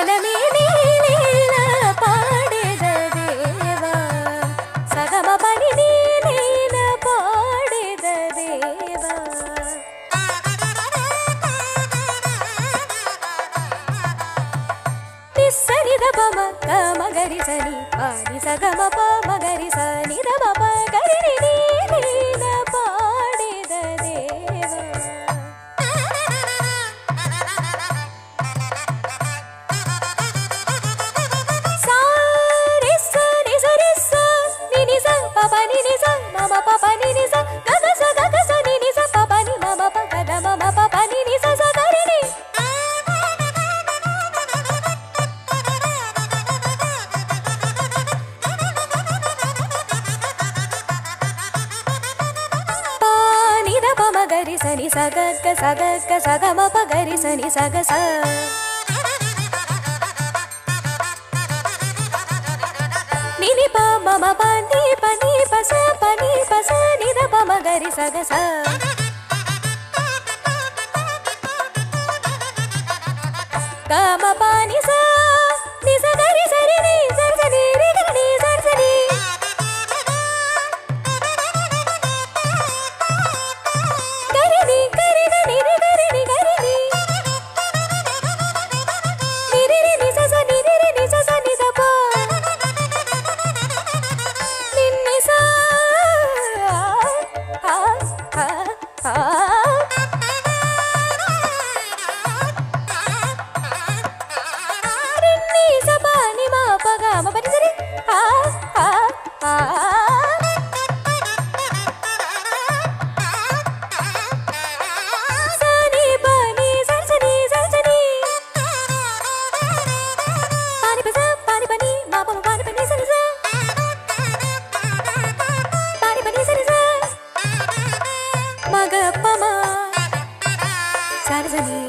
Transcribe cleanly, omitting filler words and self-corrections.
ನೆಲಮಿ ನೀಲ ಪಾಡಿದ ದೇವ ಸಗಮ ಪನಿ ನೀಲ ಪಾಡಿದ ದೇವ ನಿಸ್ಸರಿದ ಪಮ ಮಗರಿ ಸನಿ ಪಾನಿ ಸಗಮ ಪ ಮಗರಿ ಸನಿ ದ ಪ ಗರಿ ನೀಲ ಪಾಡಿದ ದೇವ ಸಾರಿ ಸರಿ ಸರಿ ಸ ನಿನಿ ಸ ಪ ನಿನಿ ಸ ಮಮ ಪ ನಿನಿ ಸ ಗಗ ಸ ನಿನಿ ಸ ಪ ನಿ ಮಮ ಪ ಗಗ ಮಮ ಪ ನಿನಿ ಸ ಸ ಗರಿ ನಿ ಪಾನಿ ದ ಪ ಮಗರಿ ಸನಿ ಸಗ ಮ ಪ ಗರಿ ಸನಿ ಸಗ ಸ ನಿನಿ ಪ ಮಮ ಪನಿ ಪ ಸ ನಿ ದ ಪ ಮಗರಿ ಸಗ ಸ ಗ ಮ ಪ ನಿ ಸ ನಿ ಸ ಗರಿ ಸರಿ ನಿ ಸರ್ ಸನಿ ರಿ ಗ ನಿ ಸರ್ ಸನಿ ಗರಿ ನಿ ಗರಿ ಗ ನಿ ರಿ ಗರಿ ನಿ ಗರಿ ನಿ ನಿ ರಿ ರಿ ನಿ ಸ ಸ ನಿ ರಿ ರಿ ನಿ ಸ ಸ ನಿ ದ ಪ ನಿನ್ನಿ ಸ ಆ ಆ ಆ ರಿನ್ನಿ ಸ ಪ ನಿ ಮ ಪ ಗ ಮ ಪ ನಿ ಸ ರಿ ಆ ಆ ಆ ಸ ನಿ ಪ ನಿ ಸರ್ ಸ ನಿ ಪಾನಿ ಪ ಸ ಪಾನಿ ಪ ನಿ ಮ ಪ ಮ ಪಾನಿ ಪ ನಿ ಸ ನಿ ಸ ಪಾನಿ ಪ ನಿ ಸ ನಿ ಸ ಮಗ ಪ ಮ ಸರ್ ಸ ನಿ